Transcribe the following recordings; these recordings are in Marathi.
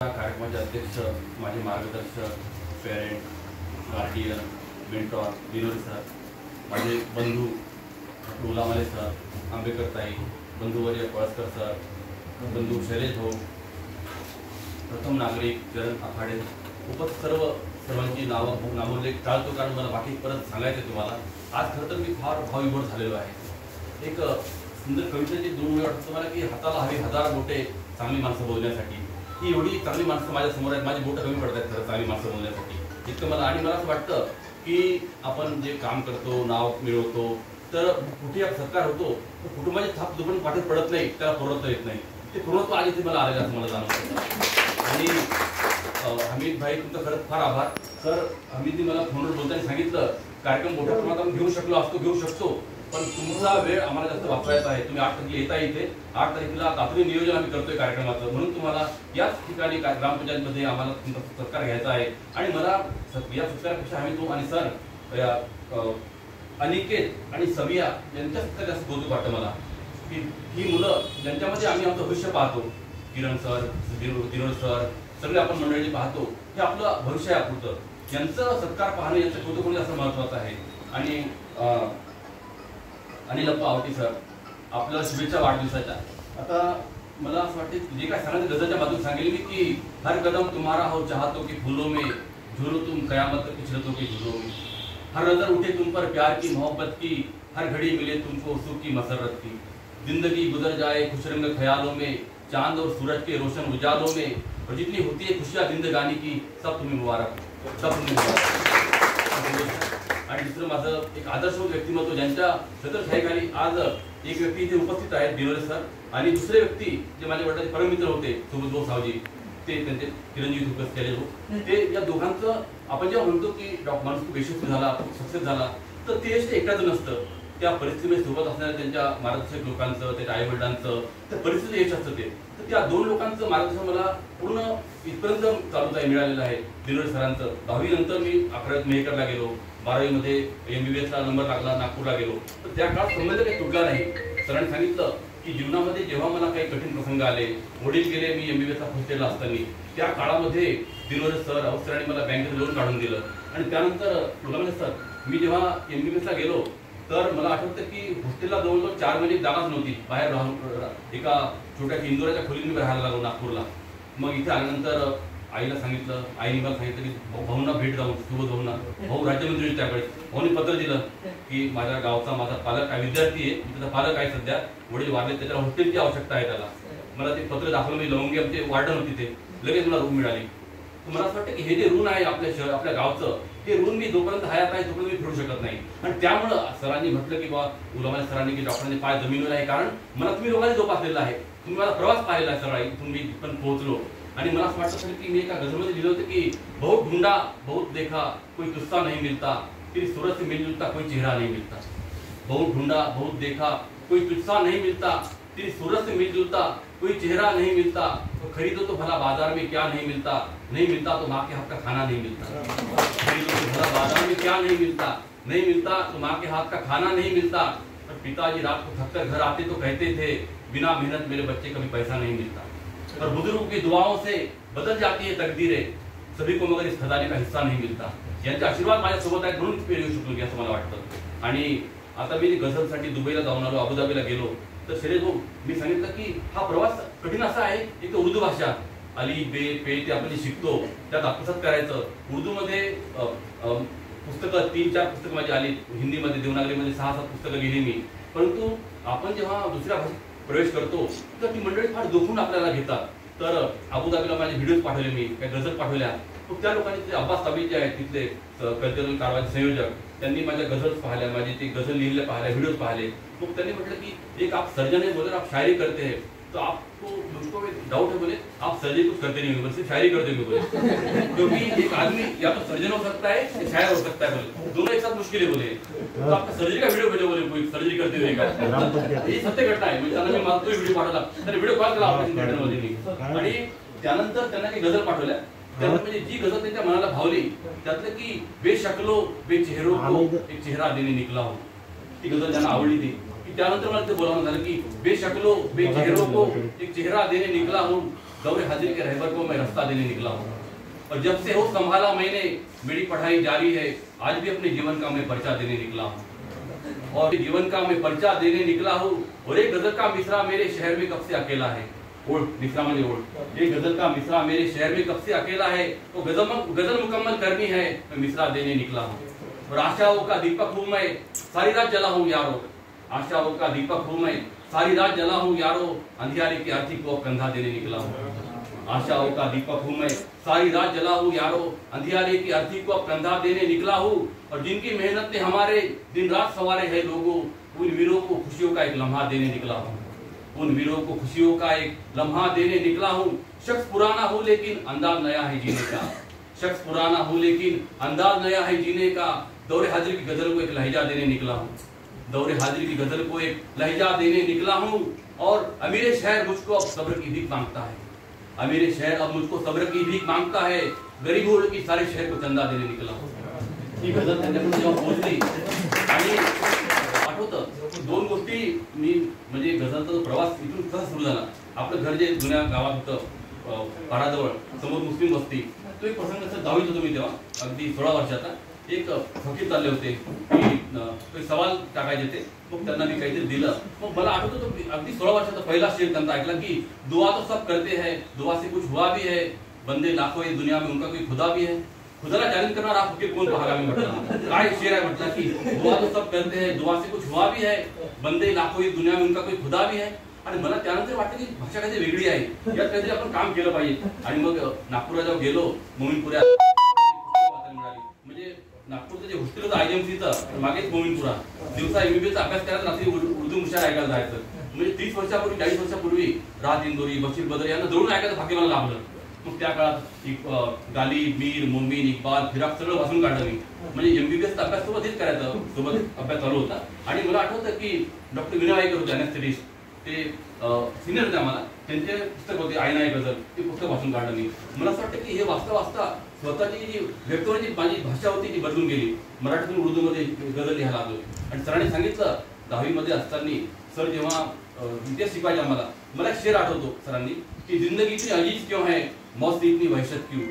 कार्यक्रमाचे अध्यक्ष, माझे मार्गदर्शक, पेरेंट, गार्डियन, मेंटॉर, विनोद सर, माझे बंधू उलामाले सर, आंबेकर ताई, बंधुवर्य पळसकर सर, बंधू शैलेश भाऊ, प्रथम नागरिक चरण आखाडे, सर्वांची नामोल्लेख टाळतो, कारण मला बाकी परत सांगायचं तुम्हाला. आज खरं तर मी फार भावविभोर झालेलो आहे. एक सुंदर कवितेची दोन वेळ वाटतं मला की हाताला हवी हजार मोठे चांगली माणसं बोलण्यासाठी. ही एवढी चांगली माणसं माझ्या समोर आहेत, माझी बोटं कमी पडत आहेत खरं चांगली माणसं बोलण्यासाठी. इतकं मला आणि मला असं वाटतं की आपण जे काम करतो, नाव मिळवतो, तर कुठे सत्कार होतो तर कुटुंबाची थाप जोपर्यंत पाठीत पडत नाही त्याला पूर्णत्व येत नाही. ते पूर्णत्व आले ते मला आलेलं असं मला जाणवतं. आणि हमीद भाई तुमचा खरंच फार आभार सर. हमीदनी मला फोनवर बोलताना सांगितलं कार्यक्रम मोठ्या प्रमाणात आपण घेऊ शकतो, पण तुमचा वेळ आम्हाला जास्त वापरायचा आहे. तुम्ही 8 तारखेला येता इथे. 8 तारखेला तातडी नियोजन आम्ही करतोय कार्यक्रमाचं, म्हणून तुम्हाला याच ठिकाणी ग्रामपंचायतमध्ये आम्हाला तुमचा सत्कार घ्यायचा आहे. आणि मला या सत्कारापेक्षा आम्ही तो आणि सर अनिकेत आणि समिया यांच्या सत्कार जास्त कौतुक वाटतं मला की ही मुलं ज्यांच्यामध्ये आम्ही आमचं भविष्य पाहतो, किरण सर, विनोद सर, सगळे आपण मंडळी पाहतो, हे आपलं भविष्य आहे आपलं. यांचं सत्कार पाहणं, यांचं कौतुक होणं जास्त महत्त्वाचं आहे. आणि अनिलप्पा आवटी सर, आपल्याला शुभेच्छा वाढदिवसाच्या. आता मला असं वाटतं जे काय सांगायचं गझलच्या बाजून सांगेल मी की हर कदम तुम्हारा हो चाहतो की फूलों में झूलो तुम कयामत तक पिछलतों के झूलों में. हर नजर उठे तुम पर प्यार की मोहब्बत की, हर घड़ी मिले तुमको सुख की मसरत की. जिंदगी गुजर जाए खुशरंग ख्यालों में, चांद और सूरज के रोशन उजालों में, और जितनी होती है खुशियाँ जिंदगानी की, सब तुम्हें मुबारक, सब तुम्हें मुबारक. आणि दुसरं माझं एक आदर्श व्यक्तिमत्व ज्यांच्या छत्रछायेखाली आज एक व्यक्ती इथे उपस्थित आहेत, विनोद सर, आणि दुसरे व्यक्ती जे माझ्या वडिलांचे परममित्र होते सुबोध भाऊ सावजी, ते त्यांचे चिरंजीवी दुःख केले हो. ते या दोघांचं आपण जेव्हा म्हणतो की माणूस खूप यशस्वी झाला, खूप सक्सेस झाला, तर ते यश एकटाच नसतं. त्या परिस्थितीमध्ये सोबत असणाऱ्या त्यांच्या मार्गदर्शक लोकांचं, त्याच्या आई वडिलांचं, त्या परिस्थितीचं यश असतं ते. तर त्या दोन लोकांचं मार्गदर्शन मला पूर्ण इथपर्यंत चालू मिळालेलं आहे. विनोद सरांचं 10वी नंतर मी 11वीत मेहकरला गेलो, 12वीमध्ये MBBSला नंबर लागला, नागपूरला गेलो. तर त्या काळात संबंध काही तुटला नाही. सरांनी सांगितलं की जीवनामध्ये जेव्हा मला काही कठीण प्रसंग आले, वडील गेले, मी MBBSला फर्स्ट इयरला असताना, त्या काळामध्ये विनोद सर अवसरांनी मला बँकेत लोन काढून दिलं. आणि त्यानंतर तुला सर मी जेव्हा MBBSला गेलो तर मला आठवतं की हॉस्टेलला जवळजवळ 4 महिने जागाच नव्हती. बाहेर राहून एका छोट्या इंदोराच्या खोलीत मी राहायला लागलो नागपूरला. मग इथे आल्यानंतर आईला सांगितलं, आईने मला सांगितलं की भाऊंना भेट जाऊन, सुबोध भाऊंना, भाऊ राज्यमंत्री होते त्याकडे. भाऊने पत्र दिलं की माझ्या गावचा माझा पालक आहे, विद्यार्थी आहे, त्याचा पालक आहे सध्या, वडील वारले, त्याच्याला हॉस्टेलची आवश्यकता आहे त्याला. मला ते पत्र दाखवलं. मी लवंगी आमचे वार्डन होती, ते लगेच मला रूम मिळाली. मला असं वाटतं की हे जे ऋण आहे आपल्या गावचं, ते ऋण मी जोपर्यंत हयात आहे तोपर्यंत मी फेडू शकत नाही. आणि त्यामुळं सरांनी म्हटलं की बा उलामा सरांनी की डॉक्टरांनी पाय जमिनीवर आहे, कारण मला तुम्ही लोकांनी जोपासलेला आहे, तुम्ही मला प्रवास पाहिलेला आहे सर, इथून मी पण पोहोचलो. आणि मला असं वाटतं की मी एका गझलमध्ये लिहिलं होतं की बहुत ढूंढा बहुत देखा कोई किस्सा नहीं मिलता, तेरी सूरत से मिलजुलता कोई चेहरा नहीं मिलता. बहुत ढूंढा बहुत देखा कोई किस्सा नहीं मिलता, तेरी सूरत से मिलजुलता कोई चेहरा नहीं मिलता, तो खरीदो तो भला बाजार में क्या नहीं मिलता, नहीं मिलता तो माँ के हाथ का खाना नहीं मिलता. खरीदो तो भला बाजार में क्या नहीं मिलता, नहीं मिलता तो माँ के हाथ का खाना नहीं मिलता. और पिताजी रात को थककर घर आते तो कहते थे बिना मेहनत मेरे बच्चे कभी पैसा नहीं मिलता. और बुजुर्गों की दुआओं से बदल जाती है तकदीरें, सभी को मगर इस खजाने का हिस्सा नहीं मिलता. यांचे आशीर्वाद माझ्यासोबत आहेत म्हणून येऊ शकलो असं मला वाटतं. आणि आता मी गझलसाठी दुबईला जाऊन आलो, अबुधाबीला गेलो, तर शैलेश भाऊ मी सांगितलं की हा प्रवास कठीण असा आहे. एक तर उर्दू भाषा, अली बे पे ते आपण जे शिकतो त्यात आत्मसात करायचं. उर्दूमध्ये पुस्तकं 3-4 पुस्तकं माझी आली, हिंदीमध्ये देवनागरीमध्ये 6-7 पुस्तकं लिहिली मी. परंतु आपण जेव्हा दुसऱ्या भाषेत प्रवेश करतो तर ती मंडळी फार जोखून आपल्याला घेतात. तर अबुधाबीला माझे व्हिडिओज पाठवले, मी काही गझल पाठवल्या. मग त्या लोकांनी ते अब्बास ताबी जे आहेत तिथले कल्चरल कारवाचे संयोजक, त्यांनी माझ्या गझल्स पाहिल्या, माझे ते गझल लिहिलेल्या पाहिल्या, व्हिडिओज पाहिले. मग त्यांनी म्हटलं की एक आप सर्जन है, बोले आप शायरी करते हैं, तो आपको मुझको डाउट है, बोले आप सर्जरी कुछ करते नहीं, बोले सिर्फ शायरी करते हैं, बोले क्योंकि एक आदमी या तो सर्जन हो सकता है या शायर हो सकता है, बोले दोनों एक साथ मुश्किल है. बोले तो आपका सर्जरी का वीडियो भेजो, बोले कोई सर्जरी करते हुए का, ही सत्य घटना आहे. म्हणजे त्यांना मी मला तो व्हिडिओ पाठवला, त्याने व्हिडिओ कॉल केला आपल्या इंटरनेटमध्ये. आणि त्यानंतर त्यांना काही गझल पाठवल्या. त्यात म्हणजे जी गझल त्यांच्या मनाला भावली त्यातलं की बेशकलो बेचेहरो को एक चेहरा देने निकला हो, ती गझल त्यांना आवडली. ती त्यानंतर मला ते बोलावणं झालं की बेशकलो बेचेहरो को एक चेहरा देने निकला हो, दौरे हाजिर के रहबर को मैं रास्ता देने निकला हूँ, और जब से होश संभाला मैंने मेरी पढ़ाई जारी है, आज भी अपने जीवन का मैं परिचय देने निकला हूँ, और जीवन का मैं परिचय देने निकला हूँ। और एक गजल का मिसरा मेरे शहर में कब से अकेला है, ओढ़ मिसरा में ओढ़, एक गजल का मिसरा मेरे शहर में कब से अकेला है, वो गजल मुकम्मल करनी है, मैं मिसरा देने निकला हूँ। और आशाओं का दीपक हूँ मैं, सारी रात जला हूँ यारो, आशाओं का दीपक हूँ मैं, सारी रात जला हूँ यारो, अंधियारे की आरती को कंधा देने निकला हूँ। आशाओं का दीपक हूँ मैं, सारी रात जला हूँ यारो, अंधियारे की आरती को कंधा देने निकला हूँ। और जिनकी मेहनत ने हमारे दिन रात सवारे है लोगों, उन वीरों को खुशियों का एक लम्हा देने निकला हूँ, उन वीरों को खुशियों का एक लम्हा देने निकला हूँ। शख्स पुराना हूँ लेकिन अंदाज नया है जीने का, शख्स पुराना हूँ लेकिन अंदाज नया है जीने का। दौरे हाजिर की गजल को एक लहजा देने निकला हूँ, दौरे हाजिर की गजल को एक लहजा देने निकला हूँ। और अमीर शहर मुझको अब सब्र की भीख मांगता है, अमीर शहर अब मुझको सब्र की भीख मांगता है, गरीबों की सारे शहर को चंदा देने निकला हूँ। ही गजल त्यांच्याकडे जेव्हा पोहोचली आणि आठवतं दोन गोष्टी मी म्हणजे गझलचा प्रवास इथून कसा सुरू झाला। आपलं घर जे जुन्या गावात होतं पाराजवळ समोर मुस्लिम वस्ती, तो एक प्रसंग असं 10वीत होतो मी तेव्हा, अगदी 16 वर्षाचा। एक फकीर चालले होते की सवाल टाकायचे ते, मग त्यांना मी काहीतरी दिलं। मग मला आठवतं तो अगदी 16 वर्षाचा पहिला शेर त्यांचा ऐकला की दुआ तो सब करते हैं, दुआ से कुछ हुआ भी है, बंदे लाखों है दुनिया में, उनका कोई खुदा भी है। खुदाला चॅलेंज करणार हा फकीर कोण पाहायला मी म्हटलं, काय शेर आहे म्हटलं की दुआ तो सब करते हैं, दुआ से कुछ हुआ भी है, बंदे लाखों है दुनिया में, उनका कोई खुदा भी है। आणि मला त्यानंतर वाटलं की भाषा काहीतरी वेगळी आहे, यात काहीतरी आपण काम केलं पाहिजे। आणि मग नागपूरला जेव्हा गेलो मोमीनपुऱ्यात मिळाली, म्हणजे नागपूरचं जे हॉस्टेल होतं IMCचं मागेच मोमीनपुरा, दिवसा MBBS अभ्यास करायला रात्री उर्दू मुशार ऐकायला जायचं। म्हणजे 30 वर्षापूर्वी 40 वर्षापूर्वी राहत इंदोरी बशीर बदर यांना जरूर ऐकायचं भाग्य मला लाभलं। मग त्या काळात गालिब, मीर, मोमीन, इक्बाल, फिराक सगळं वाचून काढलं मी, म्हणजे MBBS अभ्यास सोबत हेच करायचं, सोबत अभ्यास चालू होता। आणि मला आठवतं की डॉक्टर विनय वाईकर होते अनेस्थेटिस्ट, ते सिनियर होते आम्हाला, त्यांचे पुस्तक होते आईना एक गजल, ते पुस्तक वाचून काढलं मी। मला असं वाटतं की हे वाचता वाचता स्वतःची जी व्यक्त होण्याची माझी भाषा होती ती बदलून गेली, मराठीतून उर्दूमध्ये गजल लिहायला लागलो। आणि सरांनी सांगितलं 10वी मध्ये असताना, सर जेव्हा इतिहास शिकवायचे आम्हाला, मला एक शेर आठवतो सरांनी की जिंदगी इतनी अजीज क्यों है, मौत से इतनी वहशत क्यों,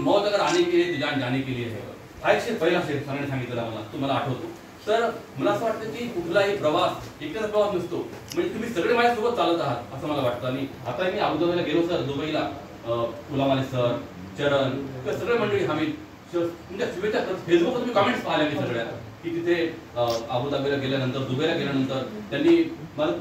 मौत अगर आने के लिए तो जान जाने के लिए है। हा एक शेर, पहिला शेर सरांनी सांगितलेला मला, तो मला आठवतो। तर मला असं वाटतं की कुठलाही प्रवास एकच प्रवास नसतो, म्हणजे तुम्ही सगळे माझ्यासोबत चालत आहात असं मला वाटतं। आणि आता मी अबुधाबीला गेलो सर, दुबईला गुलाम सर, चरण, सगळे मंडळी हमीद, म्हणजे शुभेच्छा फेसबुकवर तुम्ही कमेंट्स पाहिल्या मी सगळ्या, की तिथे अबुधाबीला गेल्यानंतर दुबईला गेल्यानंतर त्यांनी मला